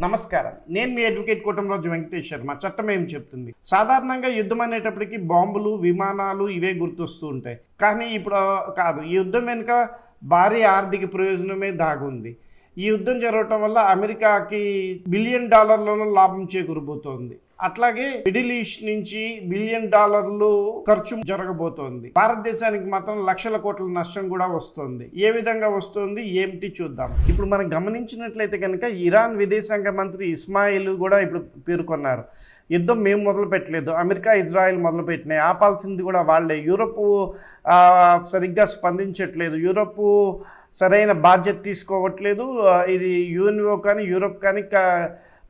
నమస్కారం. నేను మీ అడ్వకేట్ కోటంరాజు వెంకటేష్ శర్మ. చట్టం ఏం చెప్తుంది? సాధారణంగా యుద్ధం అనేటప్పటికి బాంబులు, విమానాలు ఇవే గుర్తొస్తూ ఉంటాయి. కానీ ఇప్పుడు కాదు. ఈ యుద్ధం వెనుక భారీ ఆర్థిక ప్రయోజనమే దాగుంది. ఈ యుద్ధం జరగటం వల్ల అమెరికాకి బిలియన్ డాలర్లలో లాభం చేకూరబోతోంది. అట్లాగే మిడిల్ ఈస్ట్ నుంచి బిలియన్ డాలర్లు ఖర్చు జరగబోతోంది. భారతదేశానికి మాత్రం లక్షల కోట్ల నష్టం కూడా వస్తుంది. ఏ విధంగా వస్తుంది ఏమిటి చూద్దాం. ఇప్పుడు మనం గమనించినట్లయితే కనుక ఇరాన్ విదేశాంగ మంత్రి ఇస్మాయిల్ కూడా ఇప్పుడు పేర్కొన్నారు, యుద్ధం మేము మొదలు పెట్టలేదు, అమెరికా ఇజ్రాయెల్ మొదలు పెట్టినాయి, ఆపాల్సింది కూడా వాళ్ళే. యూరప్ సరిగ్గా స్పందించట్లేదు, యూరప్ సరైన బాధ్యత తీసుకోవట్లేదు. ఇది యుఎన్ఓ కానీ యూరప్ కానీ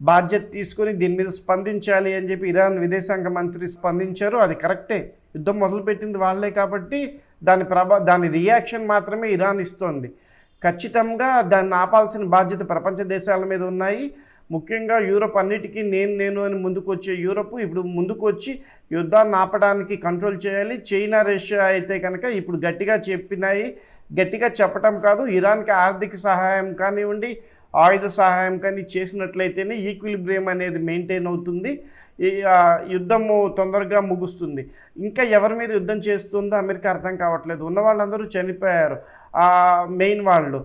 బాధ్యత తీసుకొని దీని మీద స్పందించాలి అని చెప్పి ఇరాన్ విదేశాంగ మంత్రి స్పందించారు. అది కరెక్టే, యుద్ధం మొదలుపెట్టింది వాళ్ళే కాబట్టి దాని రియాక్షన్ మాత్రమే ఇరాన్ ఇస్తోంది. ఖచ్చితంగా దాన్ని ఆపాల్సిన బాధ్యత ప్రపంచ దేశాల మీద ఉన్నాయి. ముఖ్యంగా యూరప్ అన్నిటికీ నేను అని ముందుకు వచ్చే యూరప్ ఇప్పుడు ముందుకు వచ్చి యుద్ధాన్ని ఆపడానికి కంట్రోల్ చేయాలి. చైనా, రష్యా అయితే కనుక ఇప్పుడు గట్టిగా చెప్పినాయి. గట్టిగా చెప్పటం కాదు, ఇరాన్కి ఆర్థిక సహాయం కానివ్వండి, ఆయుధ సహాయం కానీ చేసినట్లయితేనే ఈక్విలిబ్రియం అనేది మెయింటైన్ అవుతుంది. ఈ యుద్ధము తొందరగా ముగుస్తుంది. ఇంకా ఎవరి మీద యుద్ధం చేస్తుందో అమెరికా అర్థం కావట్లేదు. ఉన్న వాళ్ళందరూ చనిపోయారు. మెయిన్ వాళ్ళు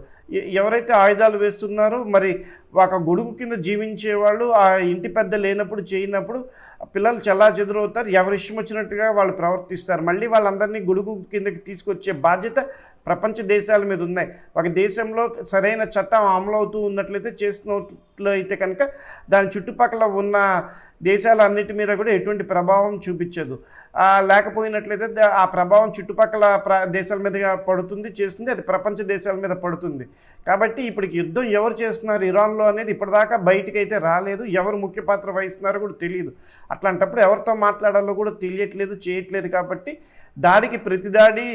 ఎవరైతే ఆయుధాలు వేస్తున్నారో, మరి ఒక గొడుగు కింద జీవించేవాళ్ళు ఆ ఇంటి పెద్ద లేనప్పుడు చేయనప్పుడు పిల్లలు చెల్లాచెదురవుతారు. ఎవరి ఇష్టం వచ్చినట్టుగా వాళ్ళు ప్రవర్తిస్తారు. మళ్ళీ వాళ్ళందరినీ గొడుగు కిందకి తీసుకొచ్చే బాధ్యత ప్రపంచ దేశాల మీద ఉన్నాయి. ఒక దేశంలో సరైన చట్టం అమలవుతూ ఉన్నట్లయితే చేస్తున్నట్లయితే కనుక దాని చుట్టుపక్కల ఉన్న దేశాలన్నిటి మీద కూడా ఎటువంటి ప్రభావం చూపించదు. లేకపోయినట్లయితే ఆ ప్రభావం చుట్టుపక్కల దేశాల మీదుగా పడుతుంది, చేస్తుంది, అది ప్రపంచ దేశాల మీద పడుతుంది. కాబట్టి ఇప్పటికి యుద్ధం ఎవరు చేస్తున్నారు ఇరాన్లో అనేది ఇప్పటిదాకా బయటికి అయితే రాలేదు. ఎవరు ముఖ్య పాత్ర వహిస్తున్నారో కూడా తెలియదు. అట్లాంటప్పుడు ఎవరితో మాట్లాడాలో కూడా తెలియట్లేదు, చేయట్లేదు. కాబట్టి దాడికి ప్రతిదాడి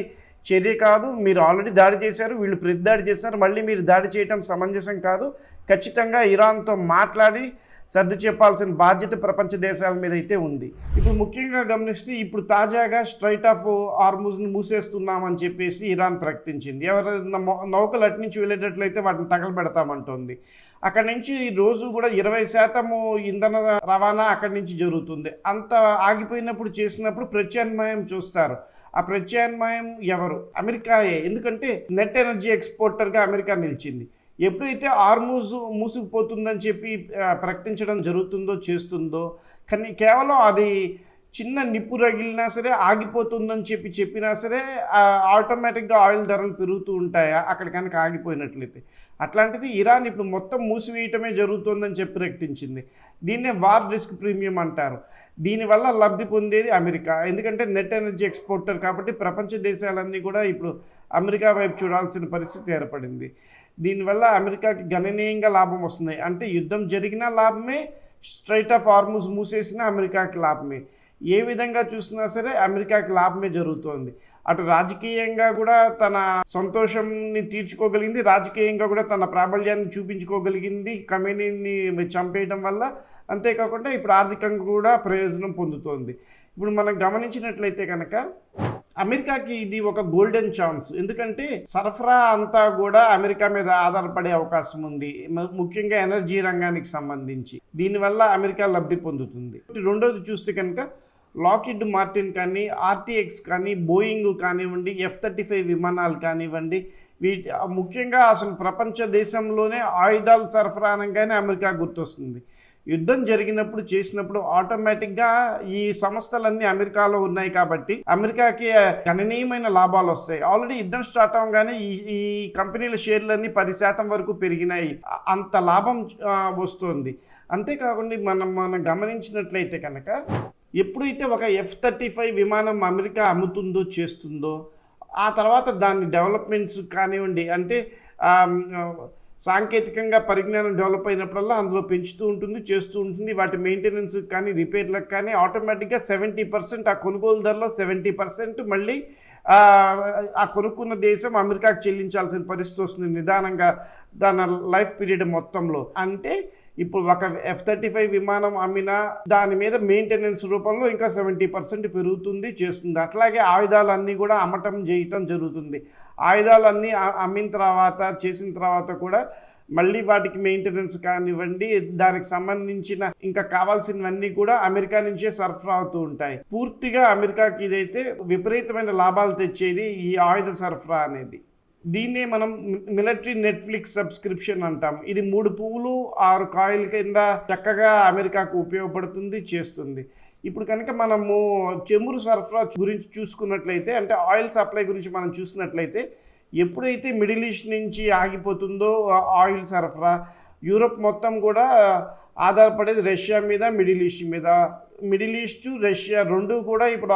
చర్య కాదు. మీరు ఆల్రెడీ దాడి చేశారు, వీళ్ళు ప్రతిదాడి చేస్తున్నారు, మళ్ళీ మీరు దాడి చేయటం సమంజసం కాదు. ఖచ్చితంగా ఇరాన్తో మాట్లాడి సర్ది చెప్పాల్సిన బాధ్యత ప్రపంచ దేశాల మీద అయితే ఉంది. ఇప్పుడు ముఖ్యంగా గమనిస్తే ఇప్పుడు తాజాగా స్ట్రైట్ ఆఫ్ హార్ముజ్ని మూసేస్తున్నామని చెప్పేసి ఇరాన్ ప్రకటించింది. ఎవరైనా నౌకలు అటు నుంచి వెళ్ళేటట్లయితే వాటిని తగలబెడతామంటోంది. అక్కడి నుంచి రోజు కూడా 20% ఇంధన రవాణా అక్కడి నుంచి జరుగుతుంది. అంత ఆగిపోయినప్పుడు చేసినప్పుడు ప్రత్యామ్నాయం చూస్తారు. ఆ ప్రత్యామ్నాయం ఎవరు? అమెరికాయే. ఎందుకంటే నెట్ ఎనర్జీ ఎక్స్పోర్టర్గా అమెరికా నిలిచింది. ఎప్పుడైతే హార్ముజ్ మూసుకుపోతుందని చెప్పి ప్రకటించడం జరుగుతుందో చేస్తుందో, కానీ కేవలం అది చిన్న నిప్పు రగిలినా సరే ఆగిపోతుందని చెప్పినా సరే ఆటోమేటిక్గా ఆయిల్ ధరలు పెరుగుతూ ఉంటాయా అక్కడ కనుక ఆగిపోయినట్లయితే? అట్లాంటిది ఇరాన్ ఇప్పుడు మొత్తం మూసివేయటమే జరుగుతుందని చెప్పి ప్రకటించింది. దీన్నే వార్ రిస్క్ ప్రీమియం అంటారు. దీనివల్ల లబ్ధి పొందేది అమెరికా. ఎందుకంటే నెట్ ఎనర్జీ ఎక్స్పోర్టర్ కాబట్టి ప్రపంచ దేశాలన్నీ కూడా ఇప్పుడు అమెరికా వైపు చూడాల్సిన పరిస్థితి ఏర్పడింది. దీనివల్ల అమెరికాకి గణనీయంగా లాభం వస్తుంది. అంటే యుద్ధం జరిగినా లాభమే, స్ట్రైట్ ఆఫ్ హార్ముజ్ మూసేసినా అమెరికాకి లాభమే. ఏ విధంగా చూసినా సరే అమెరికాకి లాభమే జరుగుతోంది. అటు రాజకీయంగా కూడా తన సంతోషంని తీర్చుకోగలిగింది, రాజకీయంగా కూడా తన ప్రాబల్యాన్ని చూపించుకోగలిగింది ఖమేనీని చంపేయడం వల్ల. అంతేకాకుండా ఇప్పుడు ఆర్థికంగా కూడా ప్రయోజనం పొందుతోంది. ఇప్పుడు మనం గమనించినట్లయితే కనుక అమెరికాకి ఇది ఒక గోల్డెన్ ఛాన్స్. ఎందుకంటే సరఫరా అంతా కూడా అమెరికా మీద ఆధారపడే అవకాశం ఉంది, ముఖ్యంగా ఎనర్జీ రంగానికి సంబంధించి. దీనివల్ల అమెరికా లబ్ధి పొందుతుంది. రెండోది చూస్తే కనుక లాక్హీడ్ మార్టిన్ కానీ, ఆర్టీఎక్స్ కానీ, బోయింగ్ కానివ్వండి, F-35 విమానాలు కానివ్వండి, ముఖ్యంగా అసలు ప్రపంచ దేశంలోనే ఆయుధాలు సరఫరా అనగానే అమెరికా గుర్తొస్తుంది. యుద్ధం జరిగినప్పుడు చేసినప్పుడు ఆటోమేటిక్గా ఈ సంస్థలన్నీ అమెరికాలో ఉన్నాయి కాబట్టి అమెరికాకి గణనీయమైన లాభాలు వస్తాయి. ఆల్రెడీ యుద్ధం స్టార్ట్ అవ్వగానే ఈ కంపెనీల షేర్లన్నీ 10% వరకు పెరిగినాయి. అంత లాభం వస్తుంది. అంతేకాకుండా మనం గమనించినట్లయితే కనుక ఎప్పుడైతే ఒక F-35 విమానం అమెరికా అమ్ముతుందో చేస్తుందో ఆ తర్వాత దాని డెవలప్మెంట్స్ కానివ్వండి, అంటే సాంకేతికంగా పరిజ్ఞానం డెవలప్ అయినప్పుడల్లా అందులో పెంచుతూ ఉంటుంది, చేస్తూ ఉంటుంది. వాటి మెయింటెనెన్స్ కానీ రిపేర్లకు కానీ ఆటోమేటిక్గా 70% ఆ కొనుగోలు ధరలో 70% మళ్ళీ ఆ కొనుక్కున్న దేశం అమెరికాకు చెల్లించాల్సిన పరిస్థితి వస్తుంది నిదానంగా దాని లైఫ్ పీరియడ్ మొత్తంలో. అంటే ఇప్పుడు ఒక F-35 విమానం అమ్మినా దాని మీద మెయింటెనెన్స్ రూపంలో ఇంకా 70% పెరుగుతుంది, చేస్తుంది. అట్లాగే ఆయుధాలన్నీ కూడా అమ్మటం చేయటం జరుగుతుంది. ఆయుధాలన్నీ అమ్మిన తర్వాత చేసిన తర్వాత కూడా మళ్ళీ వాటికి మెయింటెనెన్స్ కానివ్వండి, దానికి సంబంధించిన ఇంకా కావాల్సినవన్నీ కూడా అమెరికా నుంచే సరఫరా అవుతూ ఉంటాయి. పూర్తిగా అమెరికాకి ఇదైతే విపరీతమైన లాభాలు తెచ్చేది ఈ ఆయుధ సరఫరా అనేది. దీన్నే మనం మిలిటరీ నెట్ఫ్లిక్స్ సబ్స్క్రిప్షన్ అంటాం. ఇది 3 పువ్వులు 6 కాయల కింద చక్కగా అమెరికాకు ఉపయోగపడుతుంది, చేస్తుంది. ఇప్పుడు కనుక మనము చమురు సరఫరా గురించి చూసుకున్నట్లయితే, అంటే ఆయిల్ సప్లై గురించి మనం చూసినట్లయితే, ఎప్పుడైతే మిడిల్ ఈస్ట్ నుంచి ఆగిపోతుందో ఆయిల్ సరఫరా, యూరోప్ మొత్తం కూడా ఆధారపడేది రష్యా మీద, మిడిల్ ఈస్ట్ మీద. మిడిల్ ఈస్ట్, రష్యా 2 కూడా ఇప్పుడు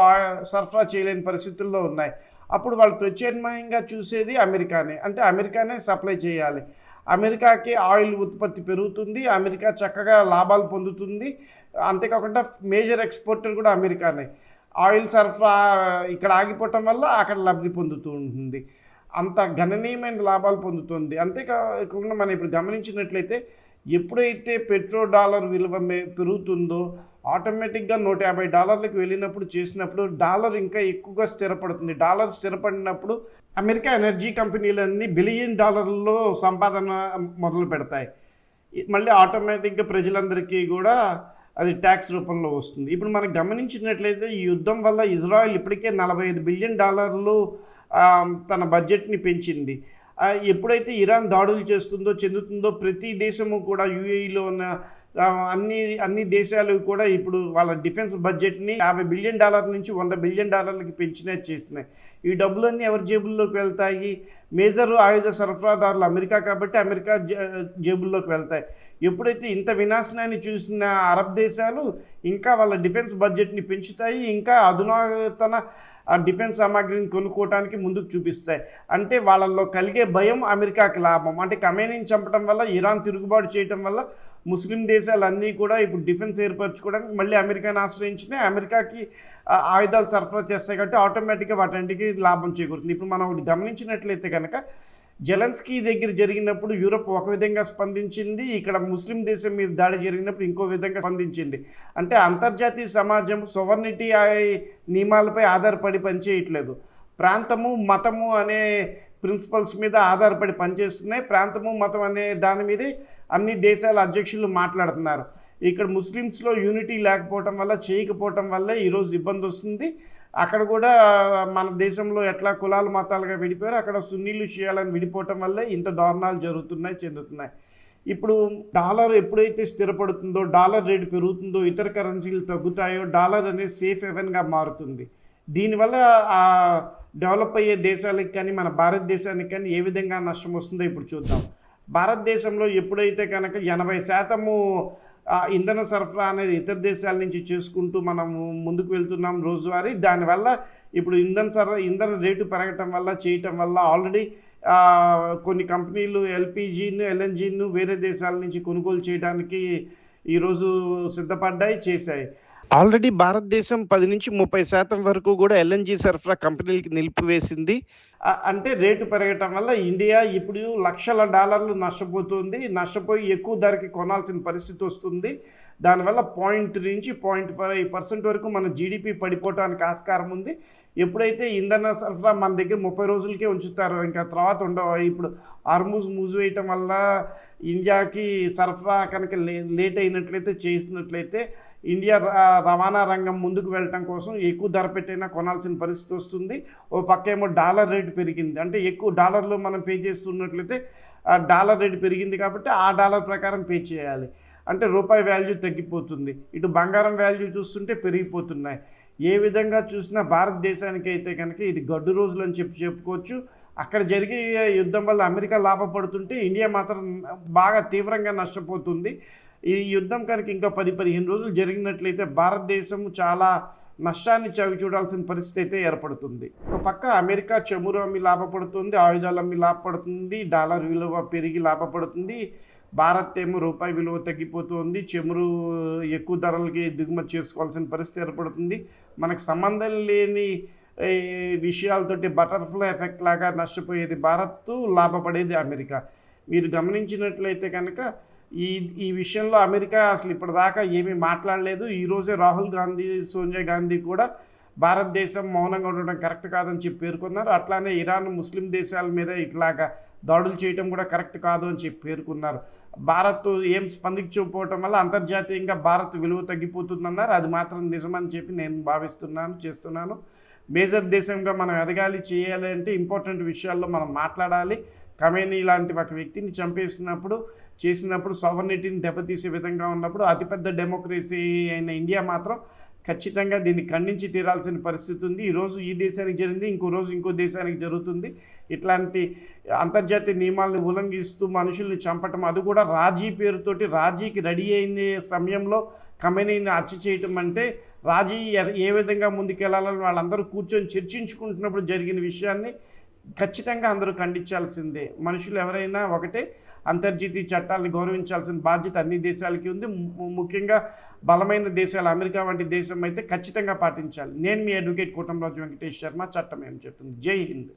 సరఫరా చేయలేని పరిస్థితుల్లో ఉన్నాయి. అప్పుడు వాళ్ళు ప్రత్యామ్నాయంగా చూసేది అమెరికానే. అంటే అమెరికానే సప్లై చేయాలి. అమెరికాకి ఆయిల్ ఉత్పత్తి పెరుగుతుంది, అమెరికా చక్కగా లాభాలు పొందుతుంది. అంతేకాకుండా మేజర్ ఎక్స్పోర్టర్ కూడా అమెరికానే. ఆయిల్ సరఫరా ఇక్కడ ఆగిపోవటం వల్ల అక్కడ లబ్ధి పొందుతూ ఉంటుంది. అంత గణనీయమైన లాభాలు పొందుతుంది. అంతేకాకుండా మనం ఇప్పుడు గమనించినట్లయితే, ఎప్పుడైతే డాలర్ విలువ పెరుగుతుందో ఆటోమేటిక్గా $150 వెళ్ళినప్పుడు చేసినప్పుడు డాలర్ ఇంకా ఎక్కువగా స్థిరపడుతుంది. డాలర్ స్థిరపడినప్పుడు అమెరికా ఎనర్జీ కంపెనీలన్నీ బిలియన్ డాలర్లలో సంపాదన మొదలు పెడతాయి. మళ్ళీ ఆటోమేటిక్గా ప్రజలందరికీ కూడా అది ట్యాక్స్ రూపంలో వస్తుంది. ఇప్పుడు మనం గమనించినట్లయితే ఈ యుద్ధం వల్ల ఇజ్రాయెల్ ఇప్పటికే $45 బిలియన్ తన బడ్జెట్ని పెంచింది. ఎప్పుడైతే ఇరాన్ దాడులు చెందుతుందో ప్రతి దేశము కూడా యూఏఈలో ఉన్న అన్ని దేశాలు కూడా ఇప్పుడు వాళ్ళ డిఫెన్స్ బడ్జెట్ని $50 బిలియన్ నుంచి $100 బిలియన్ పెంచినట్టు చేస్తున్నాయి. ఈ డబ్బులన్నీ ఎవరి జేబుల్లోకి వెళ్తాయి? మేజర్ ఆయుధ సరఫరాదారులు అమెరికా కాబట్టి అమెరికా జేబుల్లోకి వెళ్తాయి. ఎప్పుడైతే ఇంత వినాశనాన్ని చూసిన అరబ్ దేశాలు ఇంకా వాళ్ళ డిఫెన్స్ బడ్జెట్ని పెంచుతాయి, ఇంకా అధునాతన డిఫెన్స్ సామాగ్రిని కొనుక్కోవడానికి ముందుకు చూపిస్తాయి. అంటే వాళ్ళల్లో కలిగే భయం అమెరికాకి లాభం. అంటే ఖమేనీని చంపడం వల్ల, ఇరాన్ తిరుగుబాటు చేయడం వల్ల ముస్లిం దేశాలన్నీ కూడా ఇప్పుడు డిఫెన్స్ ఏర్పరచుకోవడానికి మళ్ళీ అమెరికాని ఆశ్రయించినాయి. అమెరికాకి ఆయుధాలు సరఫరా చేస్తాయి కాబట్టి ఆటోమేటిక్గా వాటన్నిటికీ లాభం చేకూరుతుంది. ఇప్పుడు మనం గమనించినట్లయితే కనుక జెలెన్స్కీ దగ్గర జరిగినప్పుడు యూరప్ ఒక విధంగా స్పందించింది, ఇక్కడ ముస్లిం దేశం మీద దాడి జరిగినప్పుడు ఇంకో విధంగా స్పందించింది. అంటే అంతర్జాతీయ సమాజం సోవర్నిటీ నియమాలపై ఆధారపడి పనిచేయట్లేదు. ప్రాంతము, మతము అనే ప్రిన్సిపల్స్ మీద ఆధారపడి పనిచేస్తున్నాయి. ప్రాంతము, మతం అనే దాని మీదే అన్ని దేశాల అధ్యక్షులు మాట్లాడుతున్నారు. ఇక్కడ ముస్లిమ్స్లో యూనిటీ లేకపోవటం వల్ల, చేయకపోవటం వల్లే ఈరోజు ఇబ్బంది వస్తుంది. అక్కడ కూడా మన దేశంలో ఎట్లా కులాలు మతాలుగా విడిపోయారు, అక్కడ సున్నీలు షియాలని విడిపోవటం వల్లే ఇంత దారుణాలు చెందుతున్నాయి. ఇప్పుడు డాలర్ ఎప్పుడైతే స్థిరపడుతుందో, డాలర్ రేటు పెరుగుతుందో, ఇతర కరెన్సీలు తగ్గుతాయో, డాలర్ అనేది సేఫ్ హెవెన్గా మారుతుంది. దీనివల్ల డెవలప్ అయ్యే దేశాలకు కానీ, మన భారతదేశానికి కానీ ఏ విధంగా నష్టం వస్తుందో ఇప్పుడు చూద్దాం. భారతదేశంలో ఎప్పుడైతే కనుక 80% ఇంధన సరఫరా అనేది ఇతర దేశాల నుంచి చేసుకుంటూ మనము ముందుకు వెళ్తున్నాం రోజువారీ. దానివల్ల ఇప్పుడు ఇంధన రేటు పెరగటం వల్ల, చేయటం వల్ల ఆల్రెడీ కొన్ని కంపెనీలు ఎల్పిజిను, ఎల్ఎన్జిను వేరే దేశాల నుంచి కొనుగోలు చేయడానికి ఈరోజు సిద్ధపడ్డాయి, చేశాయి. ఆల్రెడీ భారతదేశం 10-30% వరకు కూడా ఎల్ఎన్జి సరఫరా కంపెనీలకి నిలిపివేసింది. అంటే రేటు పెరగటం వల్ల ఇండియా ఇప్పుడు $1,00,000 నష్టపోయి ఎక్కువ ధరకి కొనాల్సిన పరిస్థితి వస్తుంది. దానివల్ల 0.5% వరకు మన జీడిపి పడిపోవడానికి ఆస్కారం ఉంది. ఎప్పుడైతే ఇంధన సరఫరా మన దగ్గర 30 రోజులకే ఉంచుతారో, ఇంకా తర్వాత ఉండవు. ఇప్పుడు హార్ముజ్ మూసివేయటం వల్ల ఇండియాకి సరఫరా కనుక లేట్ అయినట్లయితే, చేసినట్లయితే ఇండియా రవాణా రంగం ముందుకు వెళ్ళటం కోసం ఎక్కువ ధర పెట్టైనా కొనాల్సిన పరిస్థితి వస్తుంది. ఓ పక్కేమో డాలర్ రేటు పెరిగింది, అంటే ఎక్కువ డాలర్లో మనం పే చేస్తున్నట్లయితే డాలర్ రేటు పెరిగింది కాబట్టి ఆ డాలర్ ప్రకారం పే చేయాలి. అంటే రూపాయి వాల్యూ తగ్గిపోతుంది. ఇటు బంగారం వాల్యూ చూస్తుంటే పెరిగిపోతున్నాయి. ఏ విధంగా చూసినా భారతదేశానికి అయితే కనుక ఇది గడ్డు రోజులు అని చెప్పుకోవచ్చు. అక్కడ జరిగే యుద్ధం వల్ల అమెరికా లాభపడుతుంటే ఇండియా మాత్రం బాగా తీవ్రంగా నష్టపోతుంది. ఈ యుద్ధం కనుక ఇంకా 10-15 రోజులు జరిగినట్లయితే భారతదేశం చాలా నష్టాన్ని చవి చూడాల్సిన పరిస్థితి అయితే ఏర్పడుతుంది. ఒక పక్క అమెరికా చమురు అమ్మి లాభపడుతుంది, ఆయుధాలు అమ్మి లాభపడుతుంది, డాలర్ విలువ పెరిగి లాభపడుతుంది. భారత్ ఏమో రూపాయి విలువ తగ్గిపోతుంది, చమురు ఎక్కువ ధరలకి దిగుమతి చేసుకోవాల్సిన పరిస్థితి ఏర్పడుతుంది. మనకు సంబంధం లేని విషయాలతోటి బటర్ఫ్లై ఎఫెక్ట్ లాగా నష్టపోయేది భారత్, లాభపడేది అమెరికా. మీరు గమనించినట్లయితే కనుక ఈ విషయంలో అమెరికా అసలు ఇప్పటిదాకా ఏమీ మాట్లాడలేదు. ఈరోజే రాహుల్ గాంధీ, సోనియా గాంధీ కూడా భారతదేశం మౌనంగా ఉండడం కరెక్ట్ కాదని చెప్పి పేర్కొన్నారు. అట్లానే ఇరాన్, ముస్లిం దేశాల మీద ఇట్లాగా దాడులు చేయడం కూడా కరెక్ట్ కాదు అని చెప్పి పేర్కొన్నారు. భారత్ ఏం స్పందించకపోవటం వల్ల అంతర్జాతీయంగా భారత్ విలువ తగ్గిపోతుందన్నారు. అది మాత్రం నిజమని చెప్పి నేను భావిస్తున్నాను, చేస్తున్నాను. మేజర్ దేశంగా మనం ఎదగాలి, చేయాలి అంటే ఇంపార్టెంట్ విషయాల్లో మనం మాట్లాడాలి. ఖమేనీ లాంటి ఒక వ్యక్తిని చేసినప్పుడు సావర్నిటీని దెబ్బతీసే విధంగా ఉన్నప్పుడు అతిపెద్ద డెమోక్రసీ అయిన ఇండియా మాత్రం ఖచ్చితంగా దీన్ని ఖండించి తీరాల్సిన పరిస్థితి ఉంది. ఈరోజు ఈ దేశానికి జరిగింది, ఇంకో రోజు ఇంకో దేశానికి జరుగుతుంది. ఇట్లాంటి అంతర్జాతీయ నియమాలను ఉల్లంఘిస్తూ మనుషుల్ని చంపటం, అది కూడా రాజీ పేరుతోటి, రాజీకి రెడీ అయిన సమయంలో ఖమేనీని హత్య చేయటం అంటే రాజీ ఏ విధంగా ముందుకెళ్లాలని వాళ్ళందరూ కూర్చొని చర్చించుకుంటున్నప్పుడు జరిగిన విషయాన్ని ఖచ్చితంగా అందరూ ఖండించాల్సిందే. మనుషులు ఎవరైనా ఒకటే, అంతర్జాతీయ చట్టాలను గౌరవించాల్సిన బాధ్యత అన్ని దేశాలకి ఉంది. ముఖ్యంగా బలమైన దేశాలు, అమెరికా వంటి దేశం అయితే ఖచ్చితంగా పాటించాలి. నేను మీ అడ్వకేట్ కోటంరాజు వెంకటేష్ శర్మ, చట్టం ఏం చెప్తుంది. జై హింద్.